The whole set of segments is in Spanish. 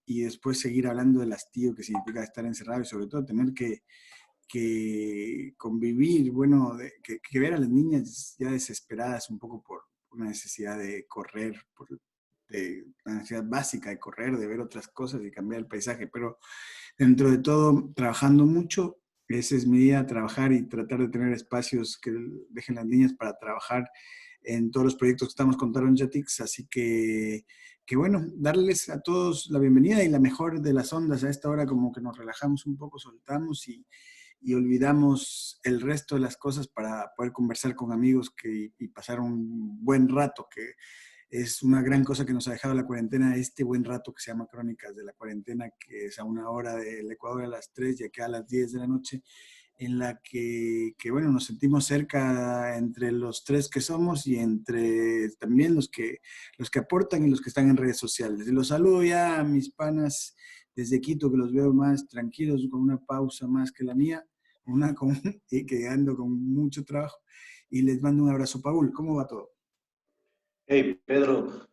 y después seguir hablando del hastío que significa estar encerrado y sobre todo tener que convivir, bueno, que ver a las niñas ya desesperadas un poco por una necesidad de correr, de la necesidad básica de correr, de ver otras cosas y cambiar el paisaje, pero dentro de todo, trabajando mucho, esa es mi idea, trabajar y tratar de tener espacios que dejen las niñas para trabajar en todos los proyectos que estamos con Taron Jetix, así que bueno, darles a todos la bienvenida y la mejor de las ondas a esta hora, como que nos relajamos un poco, soltamos y olvidamos el resto de las cosas para poder conversar con amigos y pasar un buen rato, que es una gran cosa que nos ha dejado la cuarentena, este buen rato que se llama Crónicas de la Cuarentena, que es a una hora del Ecuador a las 3 y acá a las 10 de la noche, en la bueno, nos sentimos cerca entre los tres que somos y entre también los que aportan y los que están en redes sociales. Y los saludo ya a mis panas desde Quito, que los veo más tranquilos, con una pausa más que la mía, y que ando con mucho trabajo. Y les mando un abrazo, Paul. ¿Cómo va todo? Hey, Pedro,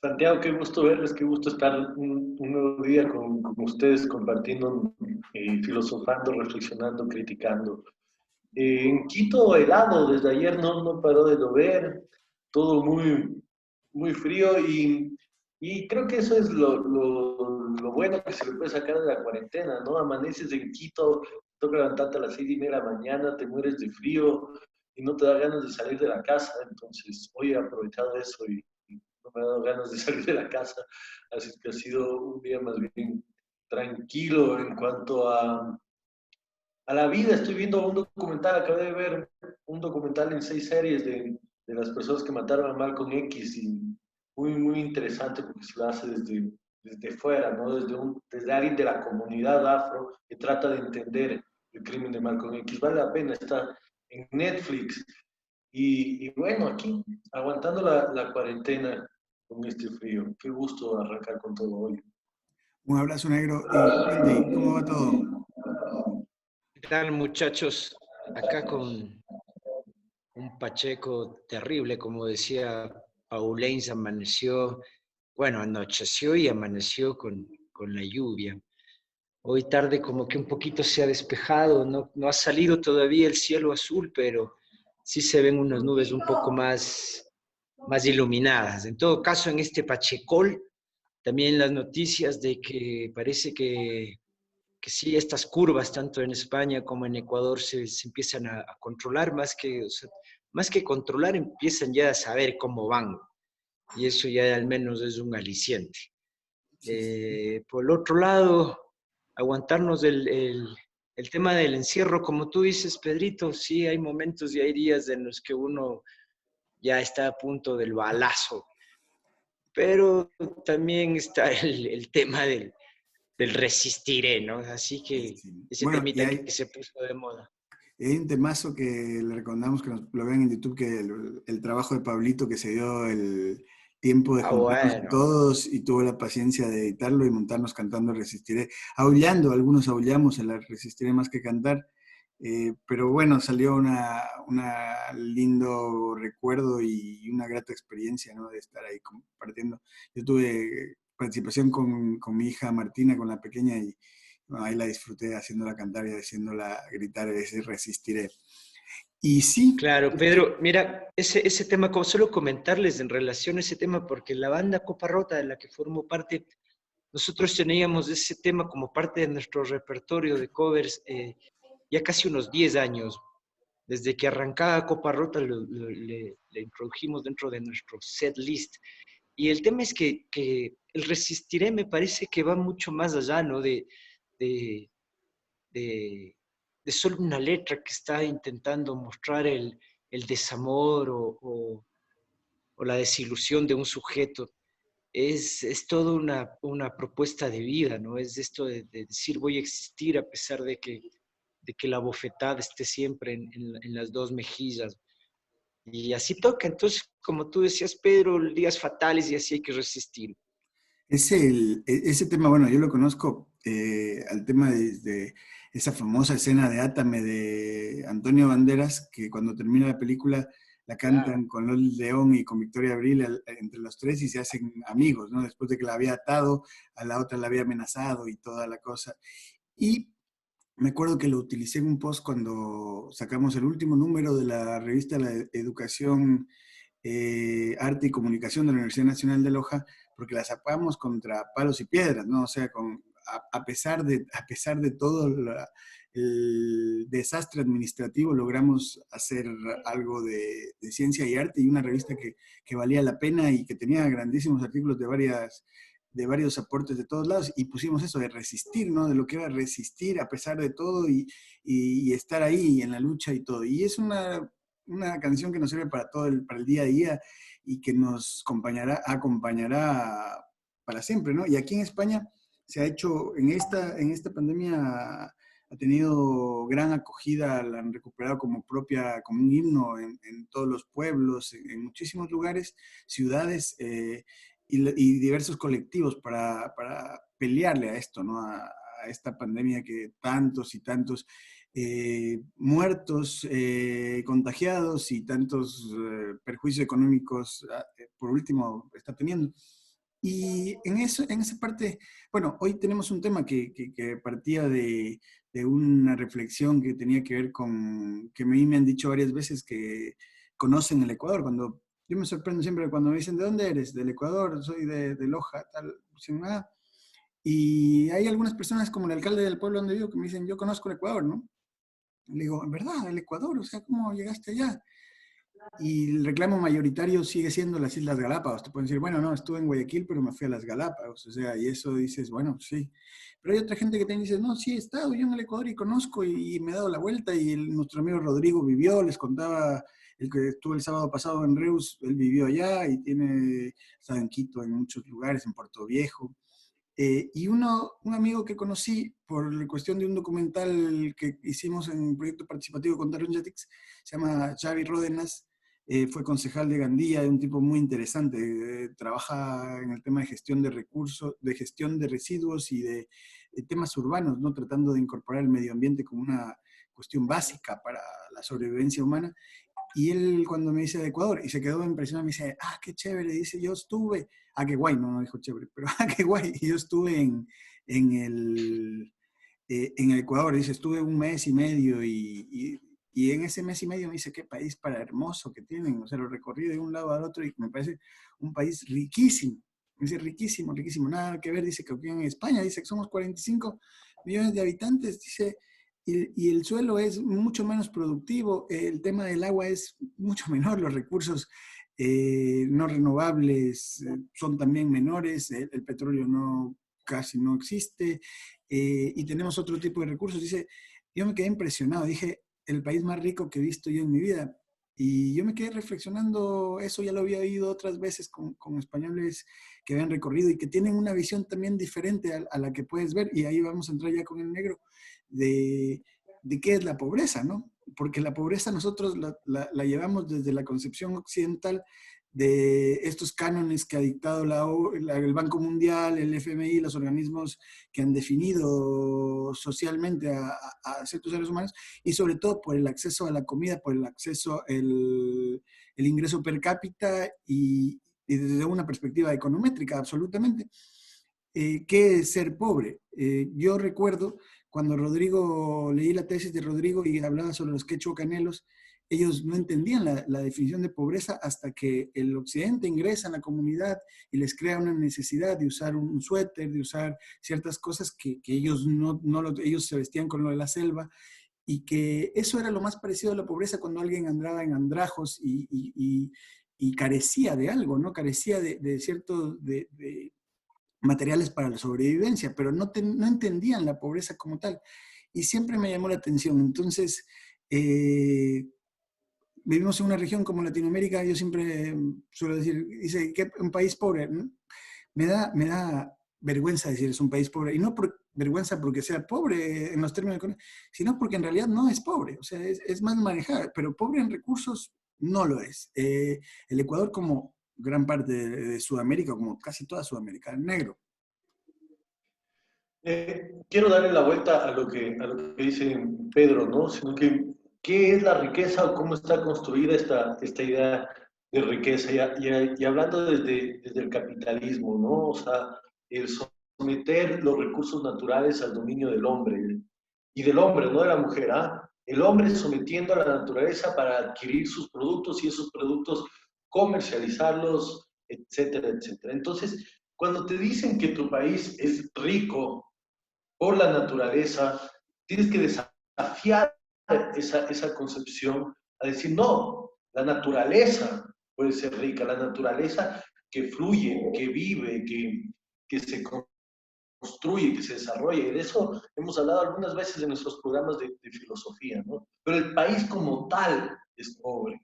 Santiago, qué gusto verles, qué gusto estar un nuevo día con ustedes compartiendo, filosofando, reflexionando, criticando. En Quito, helado, desde ayer no paró de llover, todo muy frío y creo que eso es lo bueno que se le puede sacar de la cuarentena, ¿no? Amaneces en Quito, toca levantarte a las 6:30 de la mañana, te mueres de frío y no te da ganas de salir de la casa, entonces hoy he aprovechado eso y no me ha dado ganas de salir de la casa, así que ha sido un día más bien tranquilo en cuanto a la vida. Estoy viendo un documental, acabé de ver un documental en 6 series de las personas que mataron a Malcolm X y muy interesante porque se lo hace desde fuera, ¿no? Desde alguien de la comunidad afro que trata de entender el crimen de Malcolm X. Vale la pena, está en Netflix. Y bueno, aquí, aguantando la cuarentena con este frío. Qué gusto arrancar con todo hoy. Un abrazo negro. Y Andy, ¿cómo va todo? ¿Qué tal, muchachos? Acá con un Pacheco terrible, como decía Pauleins, amaneció, bueno, anocheció y amaneció con la lluvia. Hoy tarde como que un poquito se ha despejado, no ha salido todavía el cielo azul, pero sí se ven unas nubes un poco más iluminadas. En todo caso, en este Pachecol, también las noticias de que parece que sí, estas curvas, tanto en España como en Ecuador, se empiezan a controlar, o sea, más que controlar, empiezan ya a saber cómo van. Y eso ya al menos es un aliciente. Sí, sí. Por el otro lado, aguantarnos el tema del encierro, como tú dices, Pedrito, sí hay momentos y hay días en los que uno ya está a punto del balazo, pero también está el tema del resistiré, ¿no? Así que Sí. ese Bueno, y temita que se puso de moda. hay un temazo que le recomendamos que lo vean en YouTube, que el trabajo de Pablito, que se dio el tiempo de Ah, juntarnos bueno. todos y tuvo la paciencia de editarlo y montarnos cantando Resistiré, aullando, algunos aullamos en la Resistiré más que cantar, pero bueno, salió una lindo recuerdo y una grata experiencia, ¿no? De estar ahí compartiendo. Yo tuve participación con mi hija Martina, con la pequeña, y bueno, ahí la disfruté haciéndola cantar y haciéndola gritar ese Resistiré. Y sí, Claro, Pedro, mira, ese tema, como solo comentarles en relación a ese tema, porque la banda Copa Rota de la que formo parte, nosotros teníamos ese tema como parte de nuestro repertorio de covers ya casi unos 10 años. Desde que arrancaba Copa Rota le introdujimos dentro de nuestro set list. Y el tema es que el Resistiré me parece que va mucho más allá, ¿no? De, de, de solo una letra que está intentando mostrar el desamor o la desilusión de un sujeto. Es toda una propuesta de vida, ¿no? Es esto de decir voy a existir a pesar de que la bofetada esté siempre en las dos mejillas. Y así toca. Entonces, como tú decías, Pedro, días fatales y así hay que resistir. ese tema, bueno, yo lo conozco al tema de esa famosa escena de Átame de Antonio Banderas, que cuando termina la película la Claro. cantan con Loli León y con Victoria Abril entre los tres y se hacen amigos, ¿no? Después de que la había atado, a la otra la había amenazado y toda la cosa. Y me acuerdo que lo utilicé en un post cuando sacamos el último número de la revista La Educación, Arte y Comunicación de la Universidad Nacional de Loja, porque la sacamos contra palos y piedras, ¿no? O sea, a pesar de todo el desastre administrativo, logramos hacer algo de ciencia y arte y una revista que valía la pena y que tenía grandísimos artículos de varios aportes de todos lados, y pusimos eso de resistir, ¿no? De lo que era resistir a pesar de todo y estar ahí en la lucha y todo. Y es una canción que nos sirve para para el día a día y que nos acompañará para siempre, ¿no? Y aquí en España se ha hecho, en esta pandemia ha tenido gran acogida, la han recuperado como propia, como un himno en todos los pueblos, en muchísimos lugares, ciudades, y diversos colectivos para pelearle a esto, ¿no? A esta pandemia que tantos y tantos muertos, contagiados y tantos perjuicios económicos, por último, está teniendo. Y en esa parte, bueno, hoy tenemos un tema que partía de una reflexión que tenía que ver con, que a mí me han dicho varias veces que conocen el Ecuador. Cuando yo me sorprendo siempre cuando me dicen, ¿de dónde eres? Del Ecuador, soy de Loja, tal, sin nada. Y hay algunas personas como el alcalde del pueblo donde vivo que me dicen, yo conozco el Ecuador, ¿no? Le digo, ¿en verdad? ¿El Ecuador? O sea, ¿cómo llegaste allá? Y el reclamo mayoritario sigue siendo las Islas Galápagos. Te pueden decir, bueno, no, estuve en Guayaquil, pero me fui a las Galápagos. O sea, y eso dices, bueno, sí. Pero hay otra gente que te dice, no, sí, he estado yo en el Ecuador y conozco y me he dado la vuelta. Y nuestro amigo Rodrigo vivió, les contaba, el que estuvo el sábado pasado en Reus, él vivió allá y estado en Quito, en muchos lugares, en Puerto Viejo. Un amigo que conocí por cuestión de un documental que hicimos en un proyecto participativo con Darren Jetix, se llama Xavi Ródenas, fue concejal de Gandía, es un tipo muy interesante, trabaja en el tema de gestión de recursos, de gestión de residuos y de temas urbanos, ¿no? Tratando de incorporar el medio ambiente como una cuestión básica para la sobrevivencia humana. Y él cuando me dice de Ecuador, y se quedó impresionado, me dice, ah, qué chévere, dice, yo estuve, ah, qué guay, no dijo chévere, pero ah, qué guay, y yo estuve en en el Ecuador, dice, estuve un mes y medio y en ese mes y medio me dice, qué país para hermoso que tienen, o sea, lo recorrí de un lado al otro y me parece un país riquísimo, me dice, riquísimo, riquísimo, nada que ver, dice que aquí en España, dice que somos 45 millones de habitantes, dice, y el suelo es mucho menos productivo, el tema del agua es mucho menor, los recursos no renovables son también menores, el petróleo no, casi no existe, y tenemos otro tipo de recursos. Dice, yo me quedé impresionado, dije, el país más rico que he visto yo en mi vida. Y yo me quedé reflexionando, eso ya lo había oído otras veces con españoles que habían recorrido y que tienen una visión también diferente a la que puedes ver, y ahí vamos a entrar ya con el negro, de qué es la pobreza, ¿no? Porque la pobreza nosotros la llevamos desde la concepción occidental de estos cánones que ha dictado el Banco Mundial, el FMI, los organismos que han definido socialmente a ciertos seres humanos, y sobre todo por el acceso a la comida, por el acceso, el ingreso per cápita y desde una perspectiva econométrica, absolutamente. ¿Qué es ser pobre? Yo recuerdo cuando Rodrigo, leí la tesis de Rodrigo y hablaba sobre los quechua canelos, ellos no entendían la definición de pobreza hasta que el occidente ingresa en la comunidad y les crea una necesidad de usar un suéter, de usar ciertas cosas que ellos ellos se vestían con lo de la selva, y que eso era lo más parecido a la pobreza cuando alguien andaba en andrajos y carecía de algo, ¿no? Carecía de ciertos materiales para la sobrevivencia, pero no entendían la pobreza como tal. Y siempre me llamó la atención. Entonces, vivimos en una región como Latinoamérica, yo siempre suelo decir, dice que un país pobre, ¿no? Me da vergüenza decir es un país pobre, y no por vergüenza porque sea pobre en los términos económicos, sino porque en realidad no es pobre, o sea, es más manejada, pero pobre en recursos no lo es. El Ecuador, como gran parte de Sudamérica, como casi toda Sudamérica, es negro. Quiero darle la vuelta a lo que dice Pedro, ¿no? Sino que ¿qué es la riqueza o cómo está construida esta idea de riqueza? Y hablando desde el capitalismo, ¿no? O sea, el someter los recursos naturales al dominio del hombre, y del hombre, no de la mujer, ¿ah? El hombre sometiendo a la naturaleza para adquirir sus productos y esos productos comercializarlos, etcétera, etcétera. Entonces, cuando te dicen que tu país es rico por la naturaleza, tienes que desafiar esa concepción a decir, no, la naturaleza puede ser rica, la naturaleza que fluye, que vive, que se construye, que se desarrolla. Y de eso hemos hablado algunas veces en nuestros programas de filosofía, ¿no? Pero el país como tal es pobre.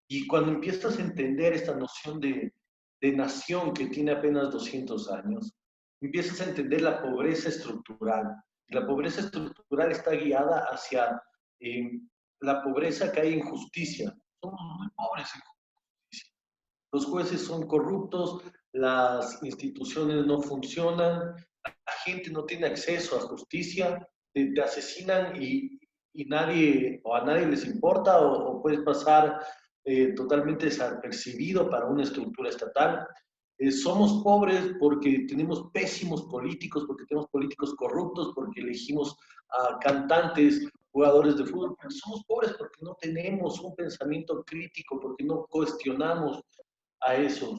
Y cuando empiezas a entender esta noción de nación que tiene apenas 200 años, empiezas a entender la pobreza estructural. La pobreza estructural está guiada hacia la pobreza que hay en justicia. Somos muy pobres en justicia. Los jueces son corruptos, las instituciones no funcionan, la gente no tiene acceso a justicia, te asesinan y nadie, o a nadie les importa, o puedes pasar totalmente desapercibido para una estructura estatal. Somos pobres porque tenemos pésimos políticos, porque tenemos políticos corruptos, porque elegimos a cantantes, jugadores de fútbol. Somos pobres porque no tenemos un pensamiento crítico, porque no cuestionamos a eso.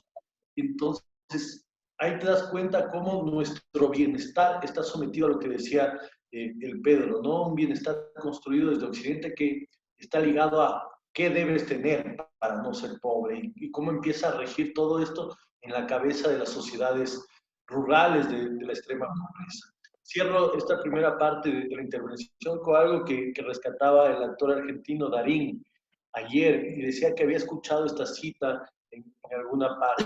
Entonces, ahí te das cuenta cómo nuestro bienestar está sometido a lo que decía el Pedro, ¿no? Un bienestar construido desde Occidente que está ligado a qué debes tener para no ser pobre y cómo empieza a regir todo esto en la cabeza de las sociedades rurales de la extrema pobreza. Cierro esta primera parte de la intervención con algo que rescataba el actor argentino Darín ayer y decía que había escuchado esta cita en alguna parte.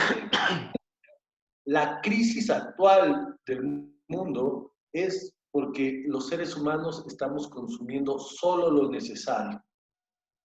La crisis actual del mundo es porque los seres humanos estamos consumiendo solo lo necesario.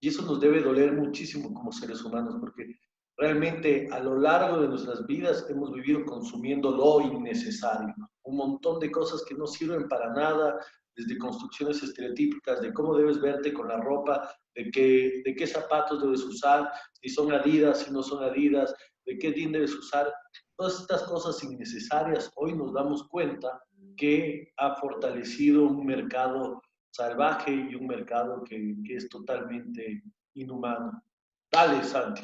Y eso nos debe doler muchísimo como seres humanos, porque realmente a lo largo de nuestras vidas hemos vivido consumiendo lo innecesario. Un montón de cosas que no sirven para nada, desde construcciones estereotípicas de cómo debes verte con la ropa, de qué zapatos debes usar, si son Adidas, si no son Adidas, de qué jean debes usar. Todas estas cosas innecesarias, hoy nos damos cuenta que ha fortalecido un mercado salvaje y un mercado que es totalmente inhumano. Dale, Santi.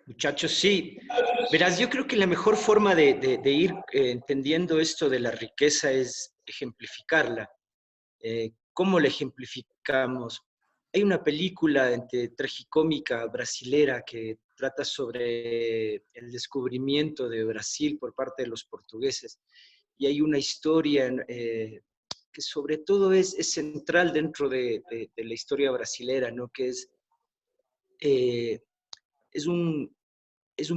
Muchachos, sí. Verás, yo creo que la mejor forma de ir entendiendo esto de la riqueza es ejemplificarla. ¿Cómo la ejemplificamos? Hay una película tragicómica brasilera que trata sobre el descubrimiento de Brasil por parte de los portugueses. Y hay una historia que sobre todo es central dentro de la historia brasilera, ¿no? Que eh, es un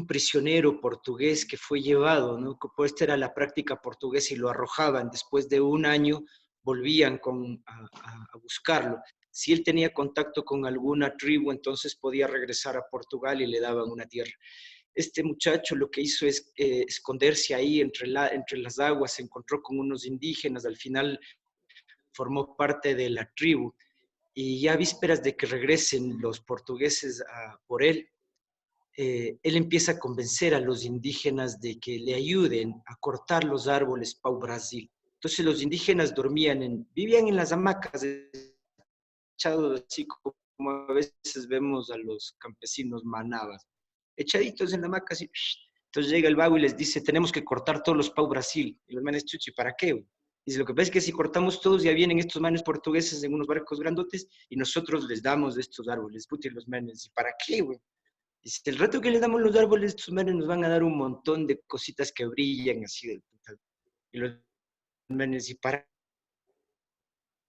prisionero portugués que fue llevado, ¿no? Pues esta era la práctica portuguesa y lo arrojaban. Después de un año volvían a buscarlo. Si él tenía contacto con alguna tribu, entonces podía regresar a Portugal y le daban una tierra. Este muchacho lo que hizo es esconderse ahí entre las aguas, se encontró con unos indígenas, al final formó parte de la tribu. Y ya a vísperas de que regresen los portugueses por él, él empieza a convencer a los indígenas de que le ayuden a cortar los árboles para Brasil. Entonces los indígenas vivían en las hamacas, echados así como a veces vemos a los campesinos manabas, echaditos en la hamaca así. Entonces llega el vago y les dice, tenemos que cortar todos los Pau Brasil. Y los manes, chuchi, ¿para qué? Dice, lo que pasa es que si cortamos todos ya vienen estos manes portugueses en unos barcos grandotes y nosotros les damos de estos árboles. Puti, los manes, ¿y para qué, güey? Dice, el rato que les damos los árboles, estos manes nos van a dar un montón de cositas que brillan así del puta. Y los manes, ¿y para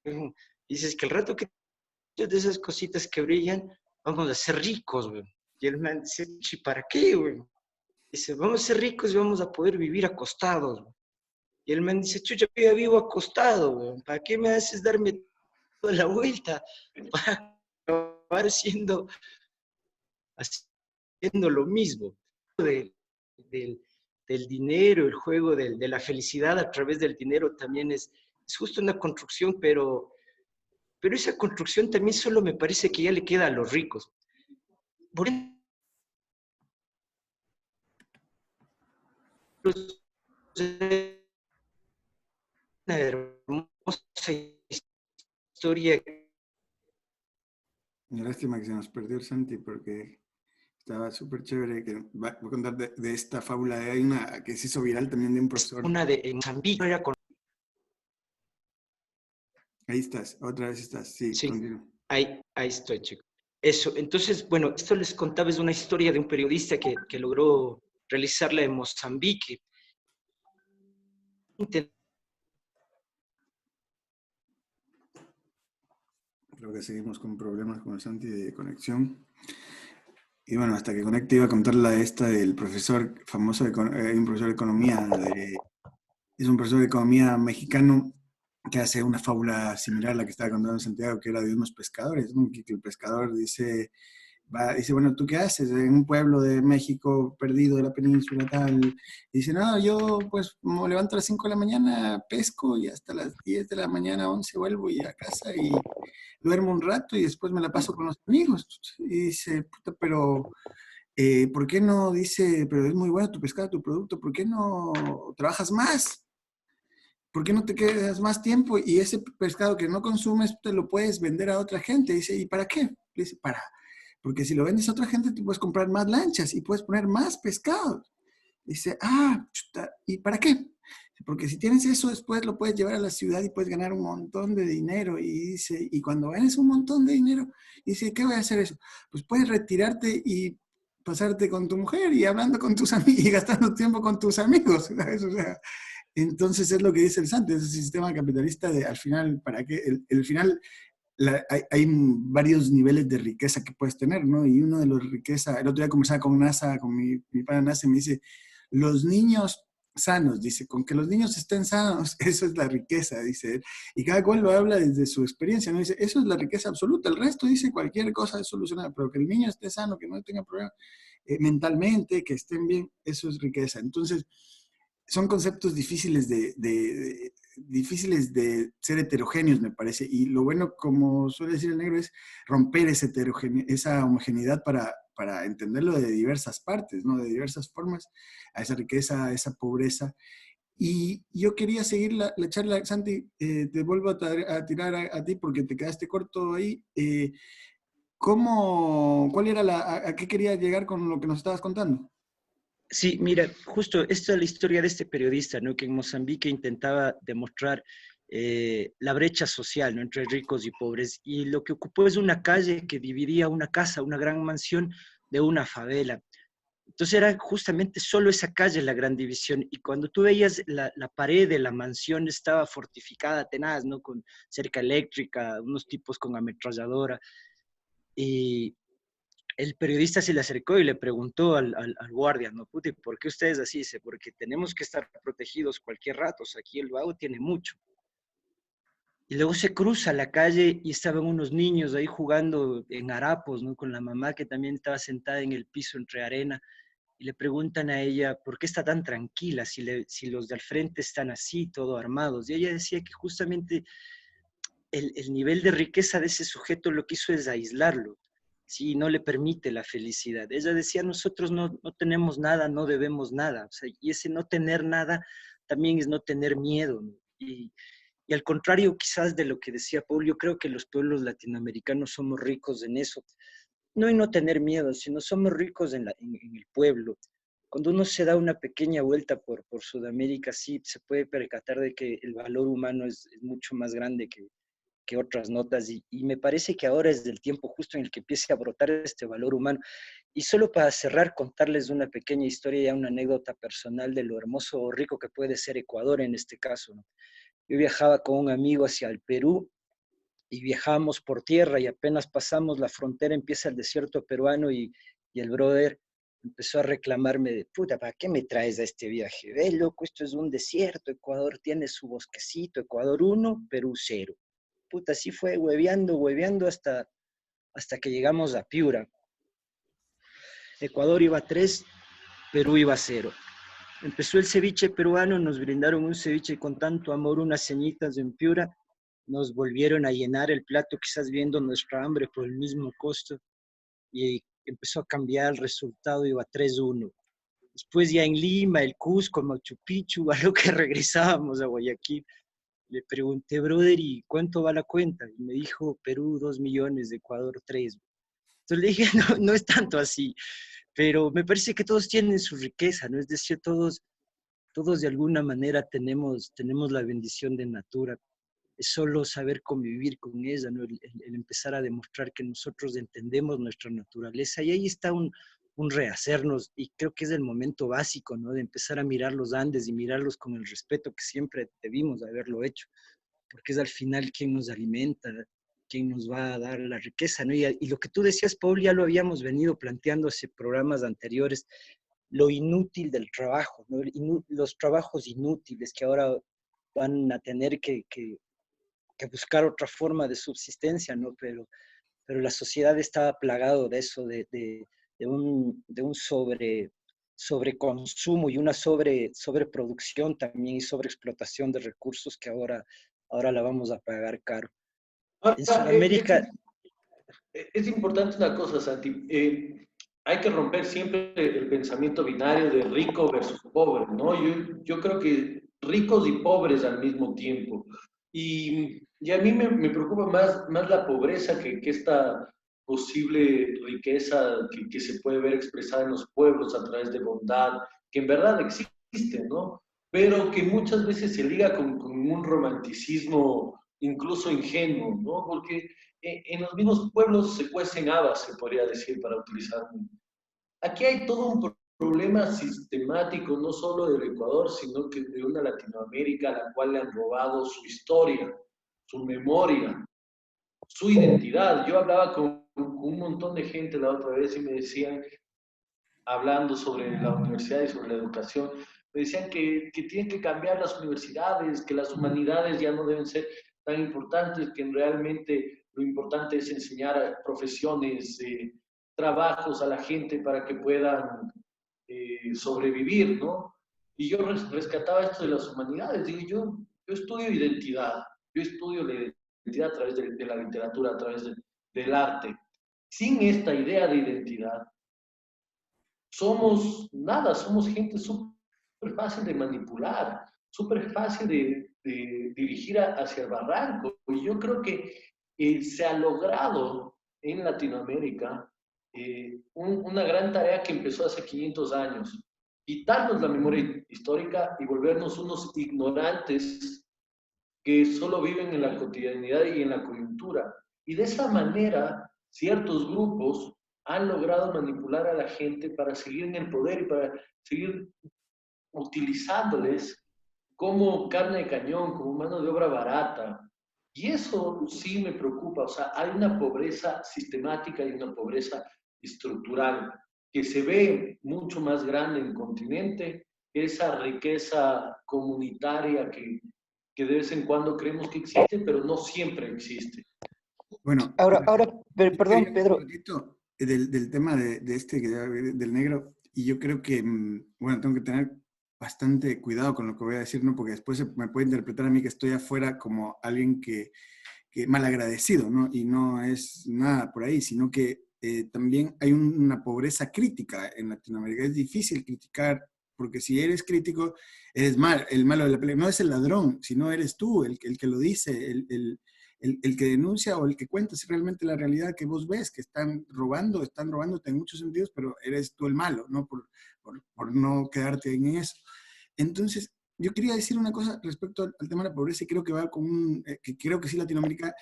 qué? Dices que el rato que de esas cositas que brillan, vamos a ser ricos, güey. Y el man dice, ¿y para qué, güey? Dice, vamos a ser ricos y vamos a poder vivir acostados, güey. Y el man dice, chucha, yo ya vivo acostado, güey. ¿Para qué me haces darme toda la vuelta? Para acabar haciendo lo mismo. Del, del dinero, el juego de la felicidad a través del dinero también es justo una construcción, pero pero esa construcción también solo me parece que ya le queda a los ricos. Por eso, una hermosa historia. Una lástima que se nos perdió el Santi porque estaba súper chévere. Que voy a contar de esta fábula. Hay una que se hizo viral también de un profesor. Una de Mozambique, era con... Ahí estás, otra vez estás. Sí, Sí, continúa. ahí estoy, chico. Eso, entonces, bueno, esto les contaba, es una historia de un periodista que logró realizarla en Mozambique. Creo que seguimos con problemas con el Santi de conexión. Y bueno, hasta que conecte iba a contar la esta del profesor famoso, hay un profesor de economía, es un profesor de economía mexicano que hace una fábula similar a la que estaba contando en Santiago, que era de unos pescadores, ¿no? Que el pescador dice, dice, bueno, ¿tú qué haces en un pueblo de México perdido de la península tal? Y dice, no, yo pues me levanto a las 5 de la mañana, pesco y hasta las 10 de la mañana, 11 vuelvo y a casa y duermo un rato y después me la paso con los amigos. Y dice, puta, pero ¿por qué no? Dice, pero es muy bueno tu pescado, tu producto, ¿por qué no trabajas más? ¿Por qué no te quedas más tiempo y ese pescado que no consumes te lo puedes vender a otra gente? Dice, ¿y para qué? Le dice, porque si lo vendes a otra gente te puedes comprar más lanchas y puedes poner más pescado. Dice, chuta, ¿y para qué? Porque si tienes eso, después lo puedes llevar a la ciudad y puedes ganar un montón de dinero. Y dice, y cuando ganes un montón de dinero, dice, ¿qué voy a hacer eso? Pues puedes retirarte y pasarte con tu mujer y hablando con tus amigos y gastando tiempo con tus amigos, ¿sabes? O sea, entonces es lo que dice el Santos, ese sistema capitalista de al final, ¿para qué? El final, hay varios niveles de riqueza que puedes tener, ¿no? Y uno de los riquezas, el otro día conversaba con NASA, con mi padre NASA, y me dice, los niños sanos, dice, con que los niños estén sanos, eso es la riqueza, dice él. Y cada cual lo habla desde su experiencia, ¿no? Dice, eso es la riqueza absoluta, el resto dice cualquier cosa es solucionada, pero que el niño esté sano, que no tenga problemas mentalmente, que estén bien, eso es riqueza. Entonces, son conceptos difíciles de ser heterogéneos, me parece. Y lo bueno, como suele decir el negro, es romper esa homogeneidad para entenderlo de diversas partes, ¿no? De diversas formas, a esa riqueza, a esa pobreza. Y yo quería seguir la charla, Santi, te vuelvo a tirar a ti porque te quedaste corto ahí. ¿Cuál era a qué quería llegar con lo que nos estabas contando? Sí, mira, justo esta es la historia de este periodista, ¿no? Que en Mozambique intentaba demostrar la brecha social, ¿no? Entre ricos y pobres. Y lo que ocupó es una calle que dividía una casa, una gran mansión, de una favela. Entonces era justamente solo esa calle la gran división. Y cuando tú veías la pared de la mansión estaba fortificada, tenaz, ¿no? Con cerca eléctrica, unos tipos con ametralladora. Y el periodista se le acercó y le preguntó al guardia, ¿no? Puti, ¿por qué ustedes así? Dice, porque tenemos que estar protegidos cualquier rato, o sea, aquí el vago tiene mucho. Y luego se cruza la calle y estaban unos niños ahí jugando en harapos, ¿no? Con la mamá que también estaba sentada en el piso entre arena. Y le preguntan a ella, ¿por qué está tan tranquila si los de al frente están así, todo armados? Y ella decía que justamente el nivel de riqueza de ese sujeto lo que hizo es aislarlo, ¿sí? No le permite la felicidad. Ella decía, nosotros no tenemos nada, no debemos nada. O sea, y ese no tener nada también es no tener miedo, ¿no? Y al contrario quizás de lo que decía Paul, yo creo que los pueblos latinoamericanos somos ricos en eso. No en no tener miedo, sino somos ricos en el pueblo. Cuando uno se da una pequeña vuelta por Sudamérica, sí se puede percatar de que el valor humano es mucho más grande que otras notas y me parece que ahora es el tiempo justo en el que empiece a brotar este valor humano. Y solo para cerrar, contarles una pequeña historia, ya una anécdota personal de lo hermoso o rico que puede ser Ecuador en este caso, ¿no? Yo viajaba con un amigo hacia el Perú y viajábamos por tierra y apenas pasamos la frontera empieza el desierto peruano y el brother empezó a reclamarme de, puta, ¿para qué me traes a este viaje? Ve, loco, esto es un desierto, Ecuador tiene su bosquecito, Ecuador 1, Perú 0. Puta, así fue hueveando hasta que llegamos a Piura. Ecuador iba 3, Perú iba 0. Empezó el ceviche peruano, nos brindaron un ceviche con tanto amor, unas ceñitas en Piura, nos volvieron a llenar el plato, quizás viendo nuestra hambre por el mismo costo, y empezó a cambiar el resultado, iba 3-1. Después ya en Lima, el Cusco, Machu Picchu, a lo que regresábamos a Guayaquil, le pregunté, brother, ¿y cuánto va la cuenta? Y me dijo, Perú 2 millones, Ecuador 3. Entonces le dije, no, no es tanto así, pero me parece que todos tienen su riqueza, ¿no? Es decir, todos de alguna manera tenemos la bendición de natura. Es solo saber convivir con ella, ¿no? El empezar a demostrar que nosotros entendemos nuestra naturaleza, y ahí está un rehacernos, y creo que es el momento básico, ¿no? De empezar a mirar los Andes y mirarlos con el respeto que siempre debimos haberlo hecho, porque es al final quien nos alimenta, quien nos va a dar la riqueza, ¿no? Y lo que tú decías, Paul, ya lo habíamos venido planteando hace programas anteriores, lo inútil del trabajo, ¿no? Los trabajos inútiles que ahora van a tener que buscar otra forma de subsistencia, ¿no? Pero la sociedad estaba plagado de eso, de un sobreconsumo y una sobreproducción también, y sobreexplotación de recursos que ahora la vamos a pagar caro. En Ahora, Sudamérica, es importante una cosa, Santi. Hay que romper siempre el pensamiento binario de rico versus pobre, ¿no? Yo creo que ricos y pobres al mismo tiempo. Y a mí me preocupa más la pobreza que esta posible riqueza que se puede ver expresada en los pueblos a través de bondad, que en verdad existe, ¿no? Pero que muchas veces se liga con un romanticismo incluso ingenuo, ¿no? Porque en los mismos pueblos se cuecen habas, se podría decir, para utilizar. Aquí hay todo un problema sistemático, no solo del Ecuador, sino que de una Latinoamérica a la cual le han robado su historia, su memoria, su identidad. Yo hablaba con un montón de gente la otra vez y me decían, hablando sobre la universidad y sobre la educación, me decían que tienen que cambiar las universidades, que las humanidades ya no deben ser tan importantes, que realmente lo importante es enseñar profesiones, trabajos a la gente para que puedan sobrevivir, ¿no? Y yo rescataba esto de las humanidades, digo, yo estudio identidad, yo estudio la identidad a través de la literatura, a través del arte. Sin esta idea de identidad, somos nada, somos gente súper fácil de manipular, súper fácil de dirigir hacia el barranco. Y yo creo que se ha logrado en Latinoamérica una gran tarea que empezó hace 500 años, quitarnos la memoria histórica y volvernos unos ignorantes que solo viven en la cotidianidad y en la coyuntura. Y de esa manera, ciertos grupos han logrado manipular a la gente para seguir en el poder y para seguir utilizándoles como carne de cañón, como mano de obra barata. Y eso sí me preocupa. O sea, hay una pobreza sistemática y una pobreza estructural que se ve mucho más grande en el continente, esa riqueza comunitaria que de vez en cuando creemos que existe, pero no siempre existe. Bueno, perdón, Pedro. un ratito del tema de este, del negro, y yo creo que, bueno, tengo que tener bastante cuidado con lo que voy a decir, ¿no? Porque después me puede interpretar a mí que estoy afuera como alguien que malagradecido, ¿no? Y no es nada por ahí, sino que también hay una pobreza crítica en Latinoamérica. Es difícil criticar, porque si eres crítico, eres el malo de la pelea. No es el ladrón, sino eres tú el que lo dice, el que denuncia o el que cuenta si realmente la realidad que vos ves, que están robándote en muchos sentidos, pero eres tú el malo, ¿no? Por no quedarte en eso. Entonces, yo quería decir una cosa respecto al tema de la pobreza, y creo que va con que creo que sí, Latinoamérica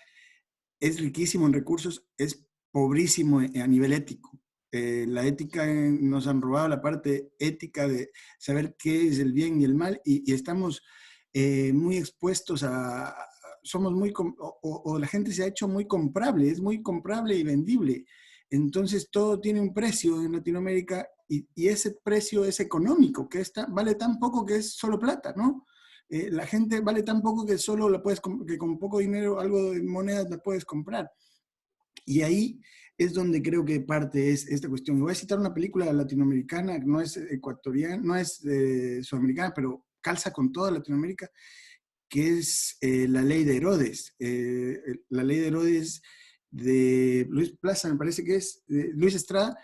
es riquísimo en recursos, es pobrísimo a nivel ético. La ética, nos han robado la parte ética de saber qué es el bien y el mal, y estamos muy expuestos somos muy, o la gente se ha hecho muy comprable, es muy comprable y vendible. Entonces todo tiene un precio en Latinoamérica, y ese precio es económico, que vale tan poco que es solo plata, ¿no? La gente vale tan poco que solo que con poco dinero, algo de monedas la puedes comprar. Y ahí es donde creo que parte es esta cuestión. Y voy a citar una película latinoamericana, no es ecuatoriana, no es sudamericana, pero calza con toda Latinoamérica, que es la ley de Herodes. La ley de Herodes de Luis Plaza, me parece que es, Luis Estrada,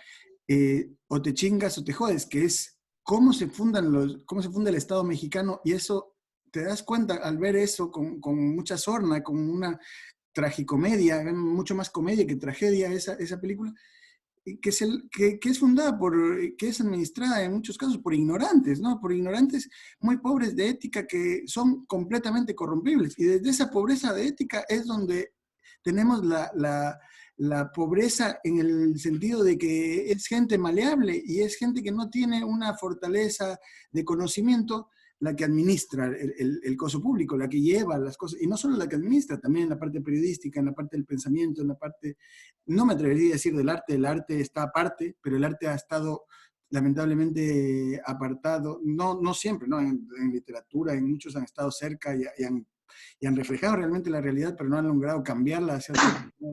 o te chingas o te jodes, que es cómo se funda el Estado mexicano, y eso, te das cuenta al ver eso con mucha sorna, con una tragicomedia, mucho más comedia que tragedia esa película, que es fundada que es administrada en muchos casos por ignorantes, ¿no? Por ignorantes muy pobres de ética que son completamente corrompibles. Y desde esa pobreza de ética es donde tenemos la pobreza en el sentido de que es gente maleable y es gente que no tiene una fortaleza de conocimiento la que administra el coso público, la que lleva las cosas, y no solo la que administra, también en la parte periodística, en la parte del pensamiento, en la parte, no me atrevería a decir del arte, el arte está aparte, pero el arte ha estado lamentablemente apartado, no siempre, ¿no? En literatura, en muchos han estado cerca y han reflejado realmente la realidad, pero no han logrado cambiarla hacia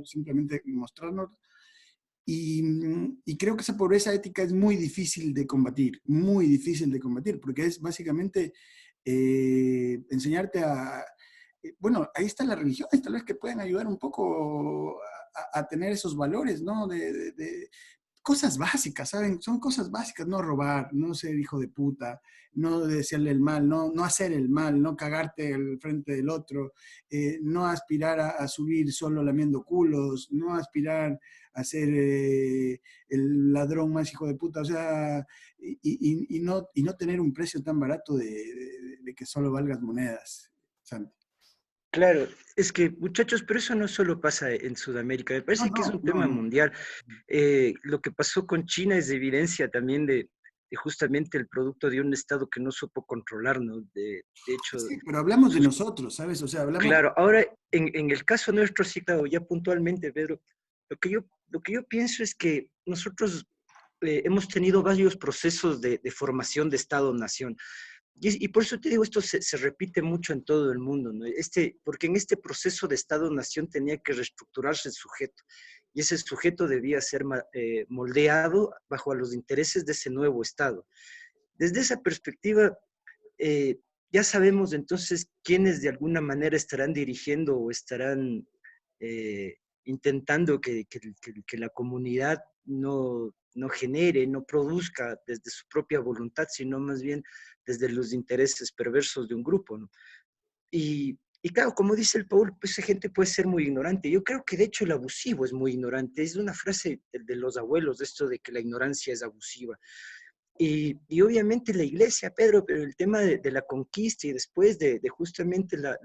simplemente mostrarnos. Y creo que esa pobreza ética es muy difícil de combatir, porque es básicamente enseñarte bueno, ahí está la religión, tal vez que pueden ayudar un poco a tener esos valores, ¿no? De cosas básicas, ¿saben? Son cosas básicas, no robar, no ser hijo de puta, no desearle el mal, no hacer el mal, no cagarte al frente del otro, no aspirar a subir solo lamiendo culos, no aspirar a ser el ladrón más hijo de puta, o sea, y no tener un precio tan barato de que solo valgas monedas, Santi. Claro, es que muchachos, pero eso no solo pasa en Sudamérica, me No, parece que es no, un no, tema no. mundial. Lo que pasó con China es evidencia también de justamente el producto de un Estado que no supo controlar, ¿no? De hecho, Sí, pero hablamos de sus nosotros, ¿sabes? O sea, hablamos de... claro, ahora en el caso nuestro, sí, claro, ya puntualmente, Pedro, lo que yo pienso es que nosotros hemos tenido varios procesos de formación de Estado-nación. Y por eso te digo, esto se repite mucho en todo el mundo, ¿no? Porque en este proceso de Estado-nación tenía que reestructurarse el sujeto, y ese sujeto debía ser moldeado bajo a los intereses de ese nuevo Estado. Desde esa perspectiva, eh, ya sabemos entonces quiénes de alguna manera estarán dirigiendo o estarán intentando que la comunidad no genere, no produzca desde su propia voluntad, sino más bien desde los intereses perversos de un grupo, ¿no? Y claro, como dice el Paul, pues esa gente puede ser muy ignorante. Yo creo que de hecho el abusivo es muy ignorante. Es una frase de los abuelos, esto de que la ignorancia es abusiva. Y obviamente la iglesia, Pedro, pero el tema de la conquista y después de justamente la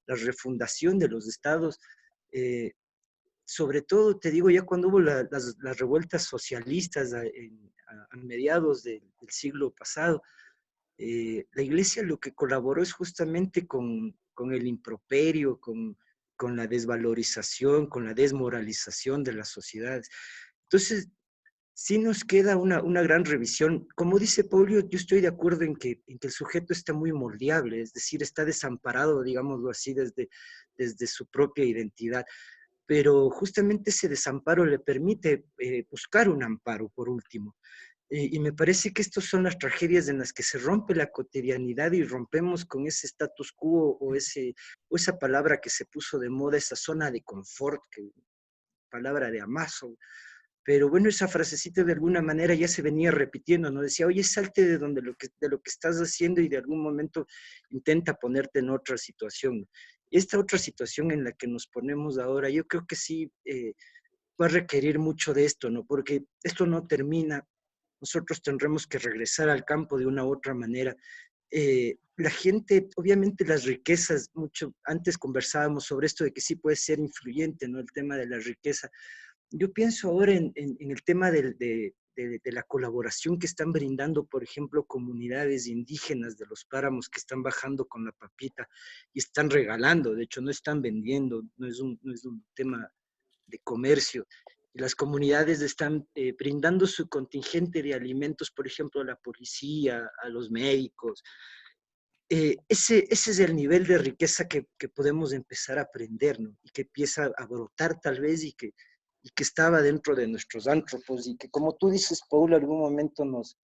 refundación de los estados, eh, sobre todo, te digo, ya cuando hubo las revueltas socialistas a mediados del siglo pasado, la iglesia lo que colaboró es justamente con el improperio, con la desvalorización, con la desmoralización de las sociedades. Entonces, sí nos queda una gran revisión. Como dice Paulio, yo estoy de acuerdo en que el sujeto está muy moldeable, es decir, está desamparado, digámoslo así, desde su propia identidad. Pero justamente ese desamparo le permite buscar un amparo, por último. Y me parece que estas son las tragedias en las que se rompe la cotidianidad y rompemos con ese status quo o esa palabra que se puso de moda, esa zona de confort, palabra de Amazon. Pero bueno, esa frasecita de alguna manera ya se venía repitiendo, ¿no? Decía, oye, salte de lo que estás haciendo y de algún momento intenta ponerte en otra situación. Esta otra situación en la que nos ponemos ahora, yo creo que sí va a requerir mucho de esto, ¿no? Porque esto no termina, nosotros tendremos que regresar al campo de una u otra manera. La gente, obviamente las riquezas, mucho antes conversábamos sobre esto de que sí puede ser influyente, ¿no? El tema de la riqueza. Yo pienso ahora en el tema de la colaboración que están brindando, por ejemplo, comunidades indígenas de los páramos que están bajando con la papita y están regalando, de hecho no están vendiendo, no es un tema de comercio. Y las comunidades están brindando su contingente de alimentos, por ejemplo, a la policía, a los médicos. Ese es el nivel de riqueza que podemos empezar a aprender, ¿no? Y que empieza a brotar tal vez y que estaba dentro de nuestros antropos y que, como tú dices, Paul, en algún momento nos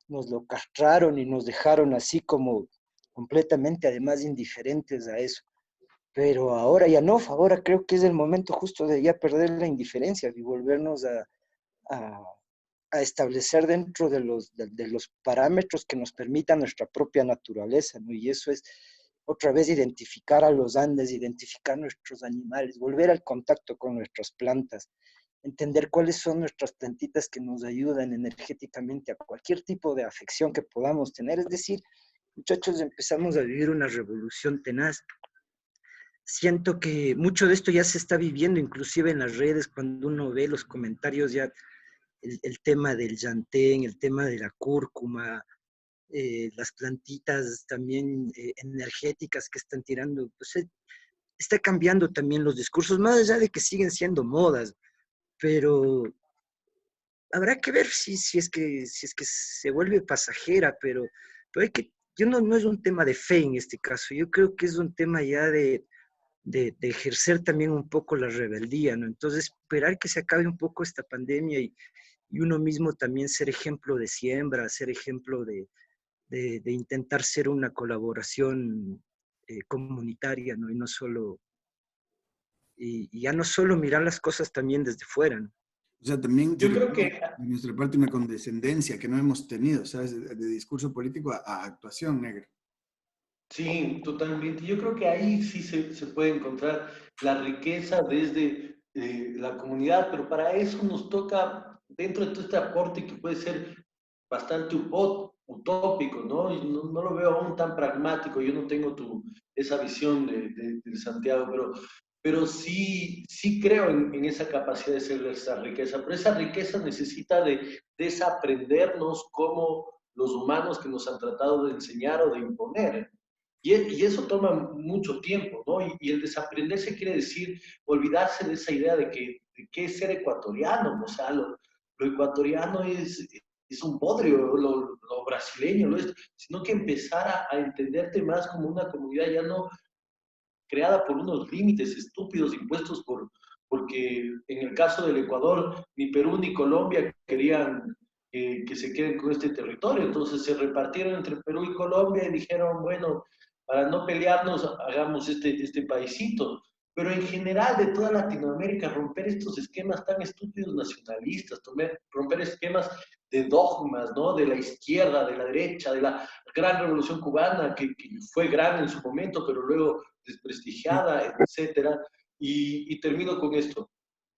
lo castraron y nos dejaron así como completamente además indiferentes a eso. Pero ahora ya no, ahora creo que es el momento justo de ya perder la indiferencia y volvernos a, a establecer dentro de los parámetros que nos permita nuestra propia naturaleza, ¿no? Y eso es otra vez identificar a los Andes, identificar nuestros animales, volver al contacto con nuestras plantas, entender cuáles son nuestras plantitas que nos ayudan energéticamente a cualquier tipo de afección que podamos tener. Es decir, muchachos, empezamos a vivir una revolución tenaz. Siento que mucho de esto ya se está viviendo, inclusive en las redes, cuando uno ve los comentarios ya, el tema del llantén, el tema de la cúrcuma, las plantitas también energéticas que están tirando, pues está cambiando también los discursos, más allá de que siguen siendo modas, pero habrá que ver si es que se vuelve pasajera, pero hay que, yo no es un tema de fe en este caso, yo creo que es un tema ya de ejercer también un poco la rebeldía, ¿no? Entonces, esperar que se acabe un poco esta pandemia y uno mismo también ser ejemplo de siembra, ser ejemplo de intentar ser una colaboración comunitaria, ¿no? Y ya no solo mirar las cosas también desde fuera, ¿no? O sea, también se Yo creo requiere que de nuestra parte una condescendencia que no hemos tenido, ¿sabes? De discurso político a actuación, negro. sí, totalmente. Yo creo que ahí sí se puede encontrar la riqueza desde la comunidad, pero para eso nos toca, dentro de todo este aporte que puede ser bastante utópico, ¿no? Y no lo veo aún tan pragmático, yo no tengo esa visión de Santiago, pero sí creo en esa capacidad de ser esa riqueza, pero esa riqueza necesita de desaprendernos como los humanos que nos han tratado de enseñar o de imponer. Y eso toma mucho tiempo, ¿no? Y el desaprenderse quiere decir olvidarse de esa idea de qué es ser ecuatoriano, o sea, lo ecuatoriano es un bodrio, lo brasileño lo es, sino que empezar a entenderte más como una comunidad ya no creada por unos límites estúpidos impuestos porque en el caso del Ecuador, ni Perú ni Colombia querían que se queden con este territorio, entonces se repartieron entre Perú y Colombia y dijeron, bueno, para no pelearnos, hagamos este paisito. Pero en general de toda Latinoamérica, romper estos esquemas tan estúpidos nacionalistas, romper esquemas de dogmas, ¿no? De la izquierda, de la derecha, de la gran revolución cubana, que fue gran en su momento, pero luego desprestigiada, etcétera. Y termino con esto.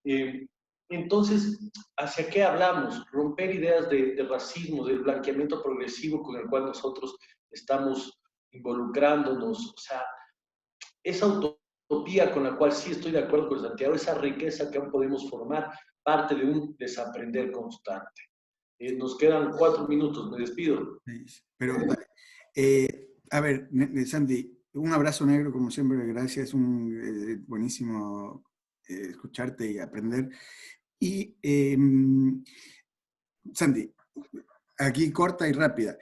Eh, entonces, ¿hacia qué hablamos? Romper ideas de racismo, del blanqueamiento progresivo con el cual nosotros estamos involucrándonos. O sea, esa utopía con la cual sí estoy de acuerdo con Santiago, esa riqueza que aún podemos formar, parte de un desaprender constante. Nos quedan 4 minutos, me despido. Pero, dale. A ver, Sandy, un abrazo negro, como siempre, gracias, un buenísimo escucharte y aprender. Y, Sandy, aquí corta y rápida.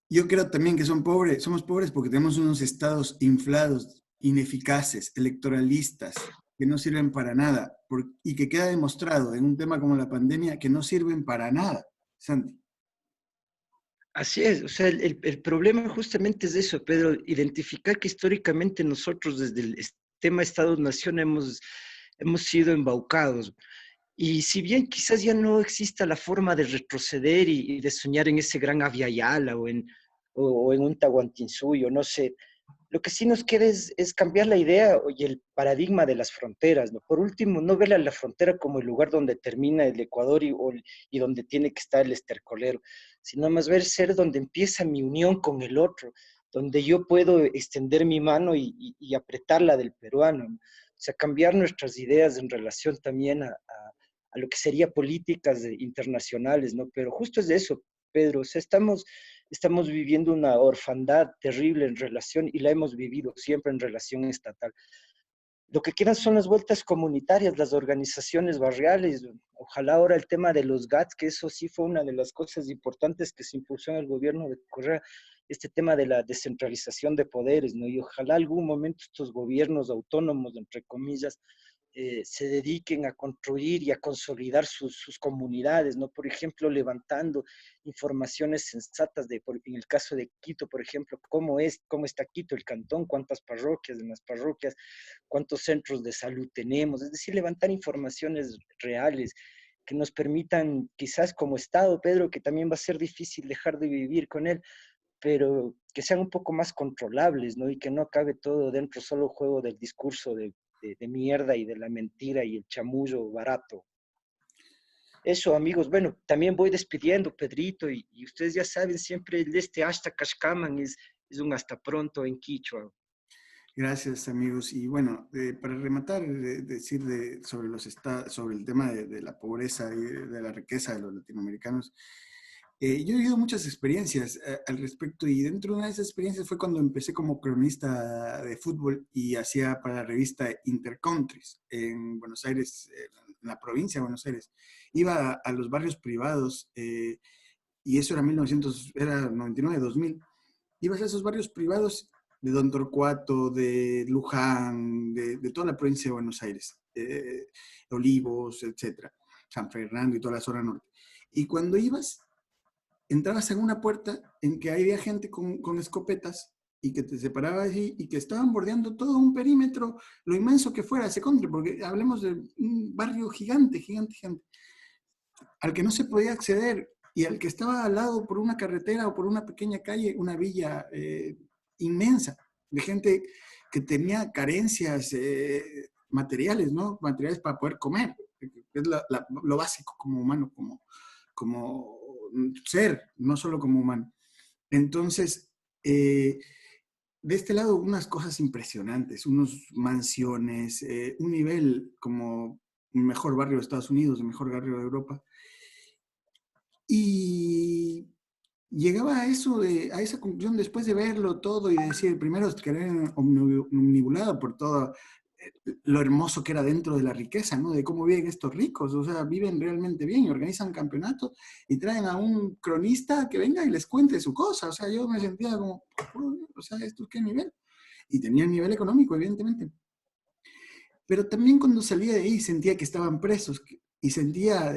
Yo creo también que somos pobres porque tenemos unos estados inflados, ineficaces, electoralistas, que no sirven para nada, y que queda demostrado en un tema como la pandemia que no sirven para nada, Sandy. Así es, o sea, el problema justamente es eso, Pedro, identificar que históricamente nosotros desde el tema Estado-Nación hemos sido embaucados. Y si bien quizás ya no exista la forma de retroceder y de soñar en ese gran Avia Yala o en un Tahuantinsuyo, no sé, lo que sí nos queda es cambiar la idea y el paradigma de las fronteras, ¿no? Por último, no ver a la frontera como el lugar donde termina el Ecuador y donde tiene que estar el estercolero, sino más ver ser donde empieza mi unión con el otro, donde yo puedo extender mi mano y apretar la del peruano, ¿no? O sea, cambiar nuestras ideas en relación también a lo que sería políticas internacionales, ¿no? Pero justo es de eso, Pedro, o sea, estamos viviendo una orfandad terrible en relación, y la hemos vivido siempre en relación estatal. Lo que quedan son las vueltas comunitarias, las organizaciones barriales. Ojalá ahora el tema de los GATS, que eso sí fue una de las cosas importantes que se impulsó en el gobierno de Correa, este tema de la descentralización de poderes, ¿no? Y ojalá algún momento estos gobiernos autónomos, entre comillas, se dediquen a construir y a consolidar sus comunidades, ¿no? Por ejemplo, levantando informaciones sensatas en el caso de Quito, por ejemplo, cómo está Quito, el cantón, cuántas parroquias, en las parroquias, cuántos centros de salud tenemos, es decir, levantar informaciones reales que nos permitan, quizás como Estado, Pedro, que también va a ser difícil dejar de vivir con él, pero que sean un poco más controlables, ¿no? Y que no acabe todo dentro solo juego del discurso de mierda y de la mentira y el chamullo barato. Eso, amigos. Bueno, también voy despidiendo, Pedrito, y ustedes ya saben, siempre este hashtag Kashkaman es un hasta pronto en Quichua. Gracias, amigos. Y bueno, para rematar, decir sobre el tema de la pobreza y de la riqueza de los latinoamericanos, yo he vivido muchas experiencias al respecto y dentro de una de esas experiencias fue cuando empecé como cronista de fútbol y hacía para la revista Intercountries en Buenos Aires, en la provincia de Buenos Aires. Iba a los barrios privados y eso era 99, 2000. Ibas a esos barrios privados de Don Torcuato, de Luján, de toda la provincia de Buenos Aires, Olivos, etcétera, San Fernando y toda la zona norte. Y cuando ibas, entrabas en una puerta en que había gente con escopetas y que te separaba allí y que estaban bordeando todo un perímetro, lo inmenso que fuera ese country, porque hablemos de un barrio gigante, gigante, gigante, al que no se podía acceder y al que estaba al lado por una carretera o por una pequeña calle, una villa inmensa de gente que tenía carencias materiales, ¿no? Materiales para poder comer, que es lo básico como humano, como ser, no solo como humano. Entonces, de este lado, unas cosas impresionantes, unos mansiones, un nivel como el mejor barrio de Estados Unidos, el mejor barrio de Europa. Y llegaba a eso, a esa conclusión después de verlo todo y de decir, primero quedé omnibulado por todo lo hermoso que era dentro de la riqueza, ¿no? De cómo viven estos ricos, o sea, viven realmente bien y organizan campeonatos y traen a un cronista que venga y les cuente su cosa, o sea, yo me sentía como, o sea, ¿esto qué nivel? Y tenía un nivel económico, evidentemente. Pero también cuando salía de ahí sentía que estaban presos y sentía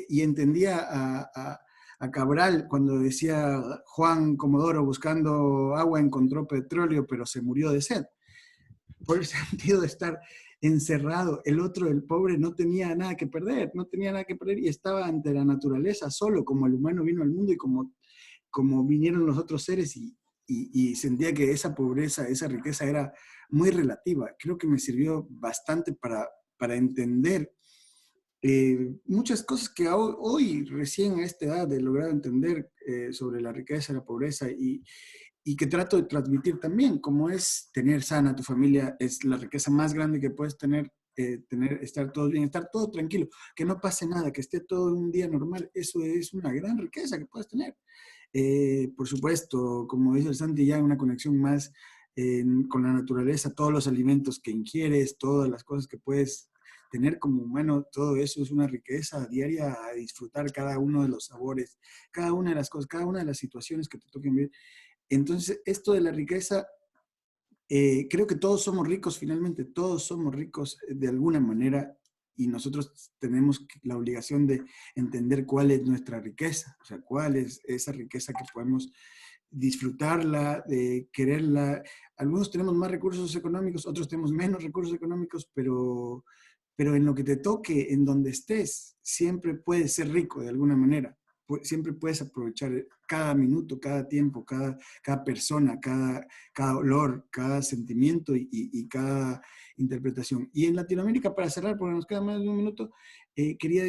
y entendía a Cabral cuando decía Juan Comodoro buscando agua encontró petróleo pero se murió de sed. Por el sentido de estar encerrado, el otro, el pobre, no tenía nada que perder, no tenía nada que perder y estaba ante la naturaleza solo, como el humano vino al mundo y como vinieron los otros seres y sentía que esa pobreza, esa riqueza era muy relativa. Creo que me sirvió bastante para entender muchas cosas que hoy, recién a esta edad, he logrado entender sobre la riqueza, la pobreza y que trato de transmitir también, como es tener sana tu familia, es la riqueza más grande que puedes tener, estar todo bien, estar todo tranquilo, que no pase nada, que esté todo un día normal, eso es una gran riqueza que puedes tener. Por supuesto, como dice el Santi, ya una conexión más con la naturaleza, todos los alimentos que ingieres, todas las cosas que puedes tener como humano, todo eso es una riqueza diaria a disfrutar cada uno de los sabores, cada una de las cosas, cada una de las situaciones que te toquen vivir. Entonces, esto de la riqueza, creo que todos somos ricos finalmente, todos somos ricos de alguna manera y nosotros tenemos la obligación de entender cuál es nuestra riqueza, o sea, cuál es esa riqueza que podemos disfrutarla, de quererla. Algunos tenemos más recursos económicos, otros tenemos menos recursos económicos, pero en lo que te toque, en donde estés, siempre puedes ser rico de alguna manera. Siempre puedes aprovechar cada minuto, cada tiempo, cada persona, cada olor, cada sentimiento y cada interpretación. Y en Latinoamérica, para cerrar, porque nos queda más de un minuto, quería